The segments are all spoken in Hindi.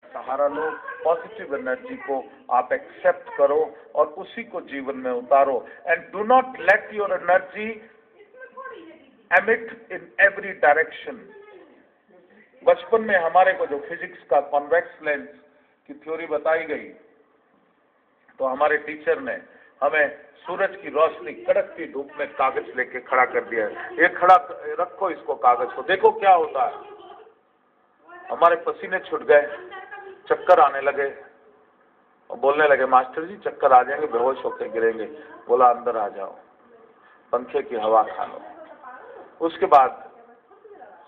सहारा लो, पॉजिटिव एनर्जी को आप एक्सेप्ट करो और उसी को जीवन में उतारो। And do not let your energy emit in every direction. बचपन में हमारे को जो फिजिक्स का कॉन्वेक्स लेंस की थ्योरी बताई गई, तो हमारे टीचर ने हमें सूरज की रोशनी कड़कती धूप में कागज लेके खड़ा कर दिया है, ये खड़ा रखो इसको, कागज को, देखो क्या होता है। हमारे पसीने छूट गए, चक्कर आने लगे और बोलने लगे, मास्टर जी चक्कर आ जाएंगे, बेहोश होकर गिरेंगे। बोला अंदर आ जाओ, पंखे की हवा खा लो। उसके बाद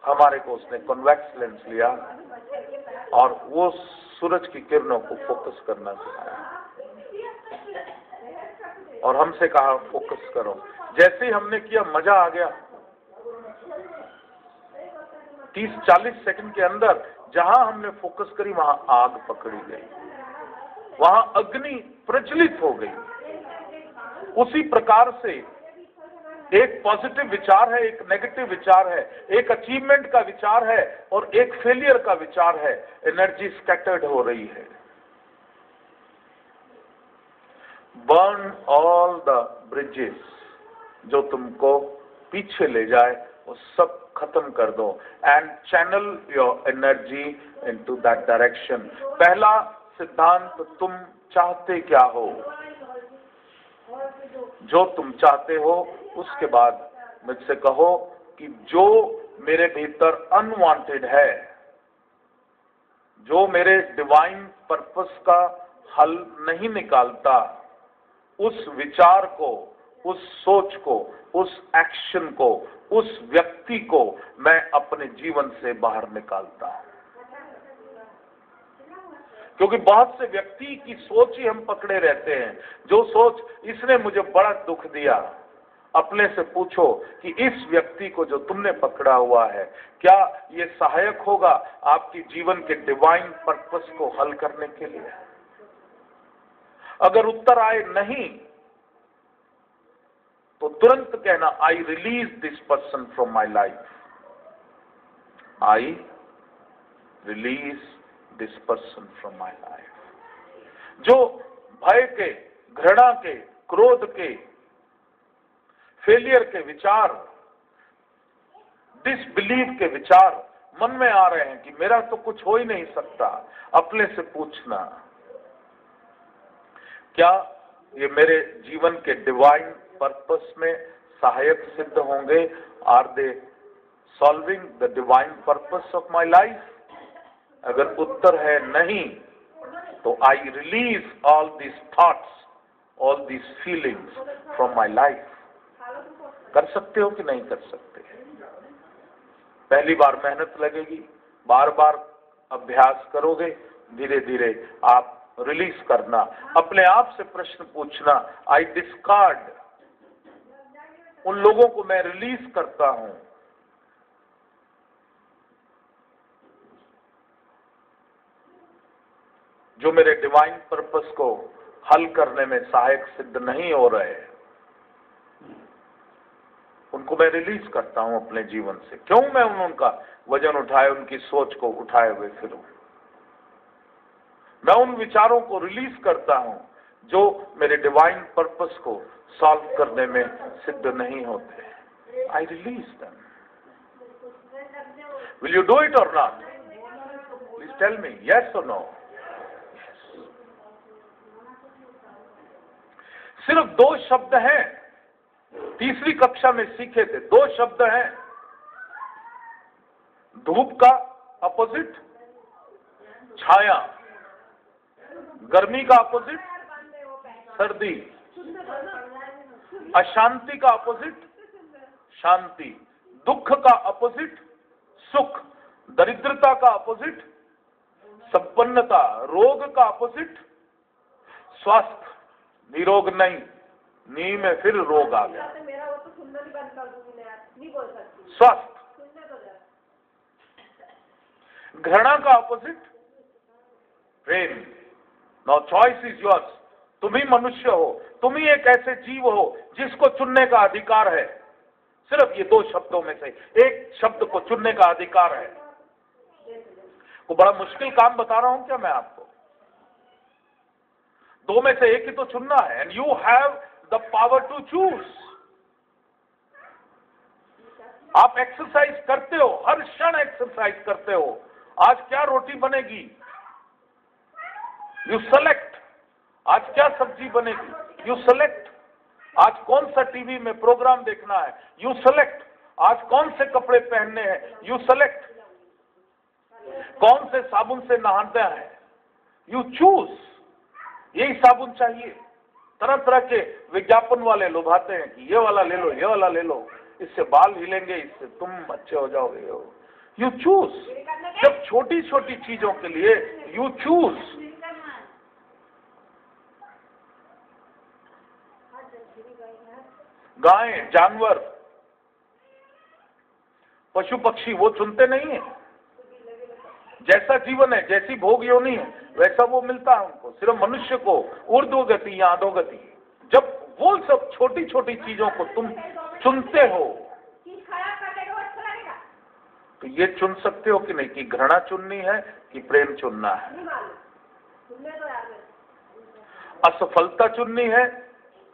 हमारे को उसने कॉन्वेक्स लेंस लिया और वो सूरज की किरणों को फोकस करना सिखाया और हमसे कहा फोकस करो। जैसे ही हमने किया मजा आ गया। 30-40 सेकंड के अंदर जहां हमने फोकस करी वहां आग पकड़ी गई, वहां अग्नि प्रज्वलित हो गई। उसी प्रकार से एक पॉजिटिव विचार है, एक नेगेटिव विचार है, एक अचीवमेंट का विचार है और एक फेलियर का विचार है, एनर्जी स्कैटर्ड हो रही है। बर्न ऑल द ब्रिजेस, जो तुमको पीछे ले जाए वो सब खत्म कर दो and channel your energy into that direction. पहला सिद्धांत, तुम चाहते क्या हो, जो तुम चाहते हो। उसके बाद मुझसे कहो कि जो मेरे भीतर अनवांटेड है, जो मेरे डिवाइन पर्पस का हल नहीं निकालता, उस विचार को, उस सोच को, उस एक्शन को, उस व्यक्ति को मैं अपने जीवन से बाहर निकालता हूं। क्योंकि बहुत से व्यक्ति की सोच ही हम पकड़े रहते हैं, जो सोच इसने मुझे बड़ा दुख दिया। अपने से पूछो कि इस व्यक्ति को जो तुमने पकड़ा हुआ है, क्या ये सहायक होगा आपकी जीवन के डिवाइन पर्पस को हल करने के लिए? अगर उत्तर आए नहीं, तो तुरंत कहना, I release this person from my life, I release this person from my life. जो भय के, घृणा के, क्रोध के, फेलियर के विचार, डिसबिलीव के विचार मन में आ रहे हैं कि मेरा तो कुछ हो ही नहीं सकता, अपने से पूछना, क्या ये मेरे जीवन के डिवाइन पर्पस में सहायक सिद्ध होंगे? Are they solving the divine purpose of my life? अगर उत्तर है नहीं, तो I release all these thoughts, all these feelings from my life. कर सकते हो कि नहीं कर सकते? पहली बार मेहनत लगेगी, बार बार अभ्यास करोगे, धीरे धीरे आप रिलीज करना। अपने आप से प्रश्न पूछना, आई डिस्कार्ड, उन लोगों को मैं रिलीज करता हूं जो मेरे डिवाइन पर्पस को हल करने में सहायक सिद्ध नहीं हो रहे, उनको मैं रिलीज करता हूं अपने जीवन से। क्यों मैं उनका वजन उठाए, उनकी सोच को उठाए हुए फिरूं? मैं उन विचारों को रिलीज करता हूं जो मेरे डिवाइन पर्पस को सॉल्व करने में सिद्ध नहीं होते। I release them. Will you do it और not? Please tell me, yes और नो? सिर्फ 2 शब्द हैं, तीसरी कक्षा में सीखे थे। 2 शब्द हैं, धूप का अपोजिट छाया, गर्मी का अपोजिट सर्दी, अशांति का अपोजिट शांति, दुख का अपोजिट सुख, दरिद्रता का अपोजिट संपन्नता, रोग का अपोजिट स्वास्थ्य। निरोग नहीं, नी में फिर रोग आ गया। स्वस्थ। घृणा का opposite Prem. Now choice is yours. तुम ही मनुष्य हो, तुम ही एक ऐसे जीव हो जिसको चुनने का अधिकार है। सिर्फ ये 2 शब्दों में से एक शब्द को चुनने का अधिकार है। को बड़ा मुश्किल काम बता रहा हूं क्या मैं आपको? दो में से एक ही तो चुनना है, and you have the power to choose. आप एक्सरसाइज करते हो, हर क्षण एक्सरसाइज करते हो। आज क्या रोटी बनेगी, यू सेलेक्ट। आज क्या सब्जी बनेगी, यू सेलेक्ट। आज कौन सा टीवी में प्रोग्राम देखना है, यू सेलेक्ट। आज कौन से कपड़े पहनने हैं, यू सेलेक्ट। कौन से साबुन से नहाना है, यू चूज। यही साबुन चाहिए। तरह तरह के विज्ञापन वाले लुभाते हैं कि ये वाला ले लो, ये वाला ले लो, इससे बाल हिलेंगे, इससे तुम अच्छे हो जाओगे। You choose. जब छोटी छोटी चीजों के लिए यू चूज। गायें, जानवर, पशु पक्षी वो चुनते नहीं है। जैसा जीवन है, जैसी भोग योनि है, वैसा वो मिलता है उनको। सिर्फ मनुष्य को ऊर्ध्वगति या अधोगति। जब वो सब छोटी छोटी चीजों को तुम चुनते हो तो ये चुन सकते हो कि नहीं कि घृणा चुननी है कि प्रेम चुनना है, असफलता चुननी है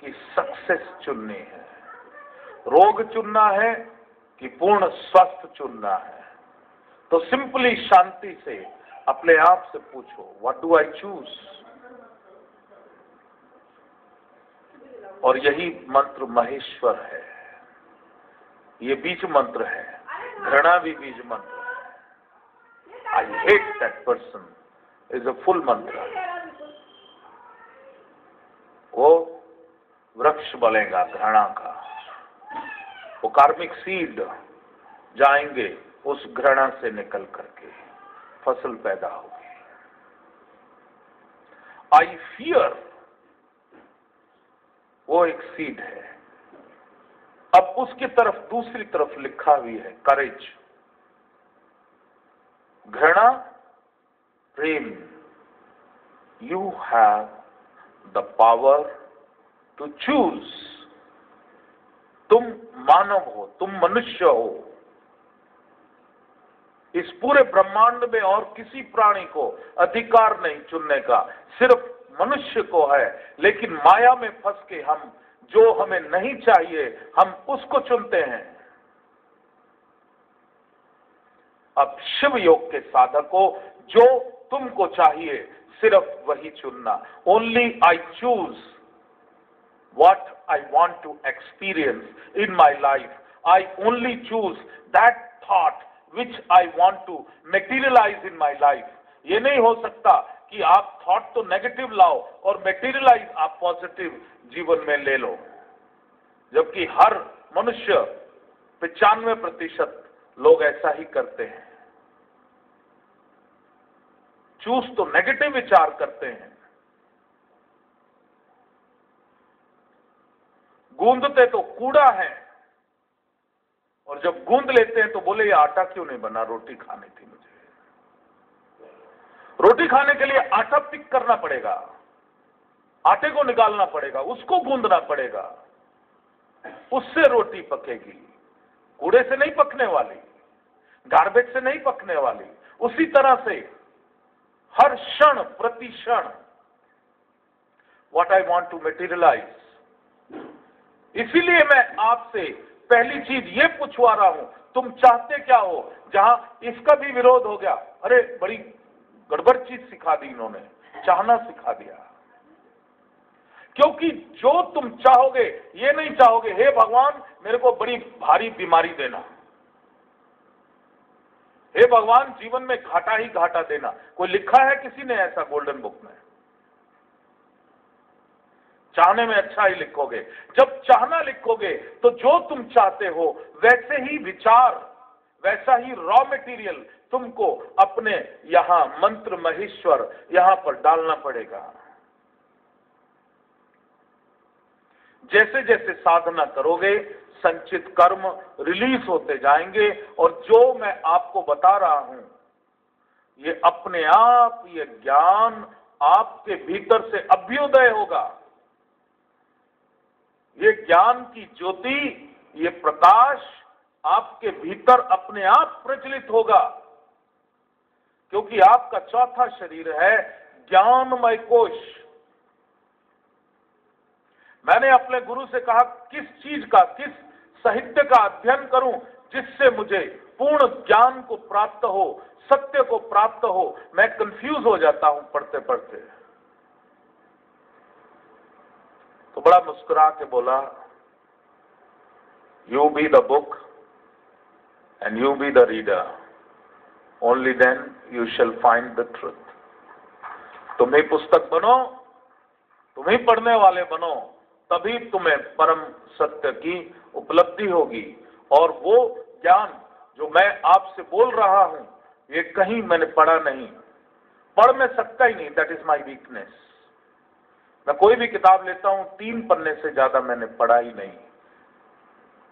कि सक्सेस चुननी है, रोग चुनना है कि पूर्ण स्वास्थ्य चुनना है। तो सिंपली शांति से अपने आप से पूछो, व्हाट डू आई चूज? और यही मंत्र महेश्वर है, ये बीज मंत्र है। घृणा भी बीज मंत्र है। I hate that person is a full मंत्र। वो वृक्ष बनेगा घृणा का, वो कार्मिक सीड जाएंगे उस घृणा से निकल करके, फसल पैदा होगी। आई फियर, वो एक सीड है। अब उसकी तरफ दूसरी तरफ लिखा भी है करेज। घृणा, प्रेम। You have the power to choose. तुम मानव हो, तुम मनुष्य हो। इस पूरे ब्रह्मांड में और किसी प्राणी को अधिकार नहीं चुनने का, सिर्फ मनुष्य को है। लेकिन माया में फंस के हम जो हमें नहीं चाहिए हम उसको चुनते हैं। अब शिव योग के साधकों, जो तुमको चाहिए सिर्फ वही चुनना। Only I choose what I want to experience in my life. I only choose that thought which I want to materialize in my life. ये नहीं हो सकता कि आप थॉट तो नेगेटिव लाओ और मेटीरियलाइज आप पॉजिटिव जीवन में ले लो, जबकि हर मनुष्य 95% लोग ऐसा ही करते हैं। चूज तो नेगेटिव विचार करते हैं। गूंदते तो कूड़ा है, और जब गूंद लेते हैं तो बोले ये आटा क्यों नहीं बना, रोटी खानी थी मुझे। रोटी खाने के लिए आटा पिक करना पड़ेगा, आटे को निकालना पड़ेगा, उसको गूंदना पड़ेगा, उससे रोटी पकेगी। कूड़े से नहीं पकने वाली, गार्बेज से नहीं पकने वाली। उसी तरह से हर क्षण प्रति क्षण what I want to materialise. इसीलिए मैं आपसे पहली चीज ये पूछवा रहा हूं, तुम चाहते क्या हो? जहां इसका भी विरोध हो गया, अरे बड़ी गड़बड़ चीज सिखा दी इन्होंने, चाहना सिखा दिया। क्योंकि जो तुम चाहोगे, ये नहीं चाहोगे हे भगवान मेरे को बड़ी भारी बीमारी देना, हे भगवान जीवन में घाटा ही घाटा देना। कोई लिखा है किसी ने ऐसा गोल्डन बुक में? चाहने में अच्छा ही लिखोगे। जब चाहना लिखोगे तो जो तुम चाहते हो वैसे ही विचार, वैसा ही रॉ मटेरियल तुमको अपने यहां मंत्र महेश्वर यहां पर डालना पड़ेगा। जैसे जैसे साधना करोगे संचित कर्म रिलीज होते जाएंगे, और जो मैं आपको बता रहा हूं ये अपने आप, ये ज्ञान आपके भीतर से अभ्युदय होगा। ये ज्ञान की ज्योति, ये प्रकाश आपके भीतर अपने आप प्रज्वलित होगा। क्योंकि आपका चौथा शरीर है ज्ञानमय कोश। मैंने अपने गुरु से कहा, किस चीज का, किस साहित्य का अध्ययन करूं जिससे मुझे पूर्ण ज्ञान को प्राप्त हो, सत्य को प्राप्त हो। मैं कंफ्यूज हो जाता हूं पढ़ते पढ़ते। तो बड़ा मुस्कुरा के बोला, you be the book and you be the reader, only then you shall find the truth. तुम ही पुस्तक बनो, तुम ही पढ़ने वाले बनो, तभी तुम्हें परम सत्य की उपलब्धि होगी। और वो ज्ञान जो मैं आपसे बोल रहा हूं, ये कहीं मैंने पढ़ा नहीं, पढ़ मैं सकता ही नहीं, दैट इज माई वीकनेस। मैं कोई भी किताब लेता हूं, 3 पन्ने से ज्यादा मैंने पढ़ा ही नहीं।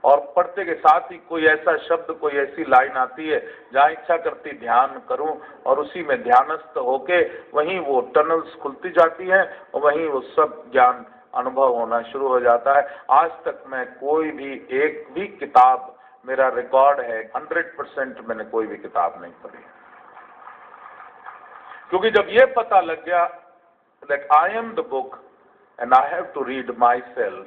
और पढ़ते के साथ ही कोई ऐसा शब्द, कोई ऐसी लाइन आती है जहां इच्छा करती ध्यान करूं, और उसी में ध्यानस्थ होके वहीं वो टनल्स खुलती जाती हैं और वहीं वो सब ज्ञान अनुभव होना शुरू हो जाता है। आज तक मैं कोई भी एक भी किताब, मेरा रिकॉर्ड है 100% मैंने कोई भी किताब नहीं पढ़ी, क्योंकि जब ये पता लग गया that I am the book and I have to read myself,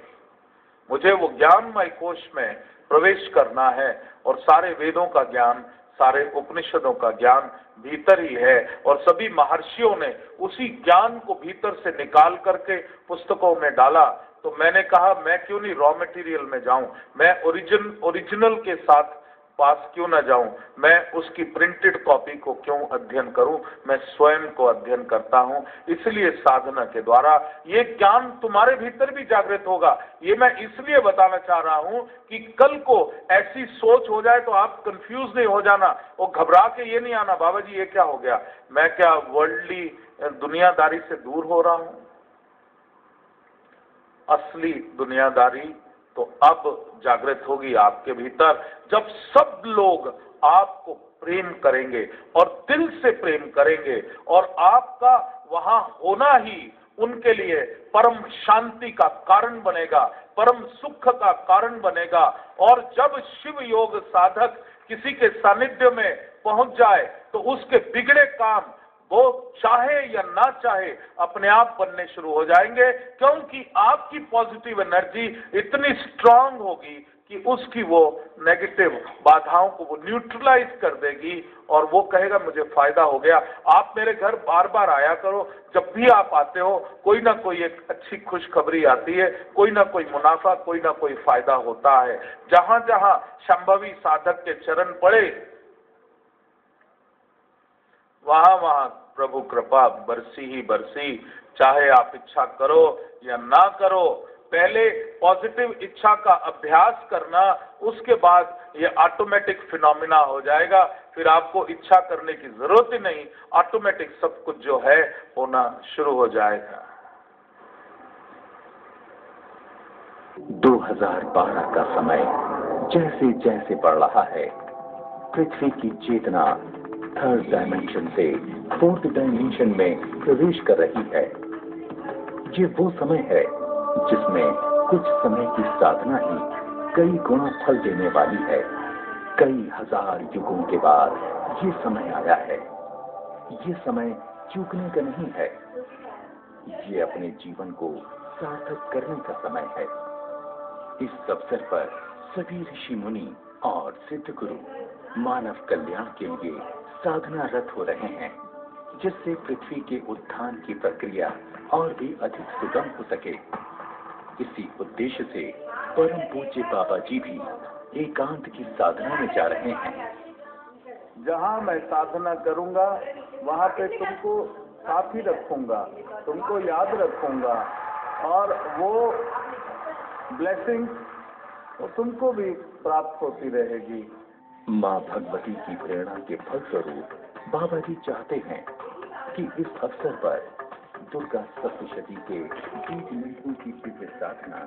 मुझे वो ज्ञानमय कोश में प्रवेश करना है और सारे वेदों का ज्ञान, सारे उपनिषदों का ज्ञान भीतर ही है। और सभी महर्षियों ने उसी ज्ञान को भीतर से निकाल करके पुस्तकों में डाला। तो मैंने कहा, मैं क्यों नहीं रॉ मटेरियल में जाऊं, मैं ओरिजिनल के साथ पास क्यों ना जाऊं, मैं उसकी प्रिंटेड कॉपी को क्यों अध्ययन करूं, मैं स्वयं को अध्ययन करता हूं। इसलिए साधना के द्वारा ये ज्ञान तुम्हारे भीतर भी जागृत होगा। ये मैं इसलिए बताना चाह रहा हूं कि कल को ऐसी सोच हो जाए तो आप कंफ्यूज नहीं हो जाना और घबरा के ये नहीं आना, बाबा जी ये क्या हो गया, मैं क्या वर्ल्डली दुनियादारी से दूर हो रहा हूं। असली दुनियादारी तो अब जागृत होगी आपके भीतर, जब सब लोग आपको प्रेम करेंगे और दिल से प्रेम करेंगे, और आपका वहां होना ही उनके लिए परम शांति का कारण बनेगा, परम सुख का कारण बनेगा। और जब शिव योग साधक किसी के सानिध्य में पहुंच जाए तो उसके बिगड़े काम वो चाहे या ना चाहे अपने आप बनने शुरू हो जाएंगे, क्योंकि आपकी पॉजिटिव एनर्जी इतनी स्ट्रांग होगी कि उसकी वो नेगेटिव बाधाओं को वो न्यूट्रलाइज कर देगी और वो कहेगा मुझे फायदा हो गया। आप मेरे घर बार बार आया करो, जब भी आप आते हो कोई ना कोई एक अच्छी खुशखबरी आती है, कोई ना कोई मुनाफा, कोई ना कोई फायदा होता है। जहां जहां संभवी साधक के चरण पड़े वहां वहां प्रभु कृपा बरसी ही बरसी, चाहे आप इच्छा करो या ना करो। पहले पॉजिटिव इच्छा का अभ्यास करना, उसके बाद ये ऑटोमेटिक फिनोमिना हो जाएगा। फिर आपको इच्छा करने की जरूरत ही नहीं, ऑटोमेटिक सब कुछ जो है होना शुरू हो जाएगा। 2012 का समय जैसे जैसे बढ़ रहा है, पृथ्वी की चेतना 3rd डायमेंशन से 4th डायमेंशन में प्रवेश कर रही है। ये वो समय है जिसमें कुछ समय की साधना ही कई गुना फल देने वाली है। कई हजार युगों के बाद ये समय आया है। ये समय चूकने का नहीं है, ये अपने जीवन को सार्थक करने का समय है। इस अवसर पर सभी ऋषि मुनि और सिद्ध गुरु मानव कल्याण के लिए साधना रत हो रहे हैं, जिससे पृथ्वी के उत्थान की प्रक्रिया और भी अधिक सुगम हो सके। इसी उद्देश्य से परम पूज्य बाबा जी भी एकांत की साधना में जा रहे हैं। जहां मैं साधना करूंगा वहां पे तुमको साथी रखूंगा, तुमको याद रखूंगा, और वो ब्लेसिंग तो तुमको भी प्राप्त होती रहेगी। माँ भगवती की प्रेरणा के फलस्वरूप बाबा जी चाहते हैं कि इस अवसर पर दुर्गा सप्तशती के 20 मिनटों की दिव्य साधना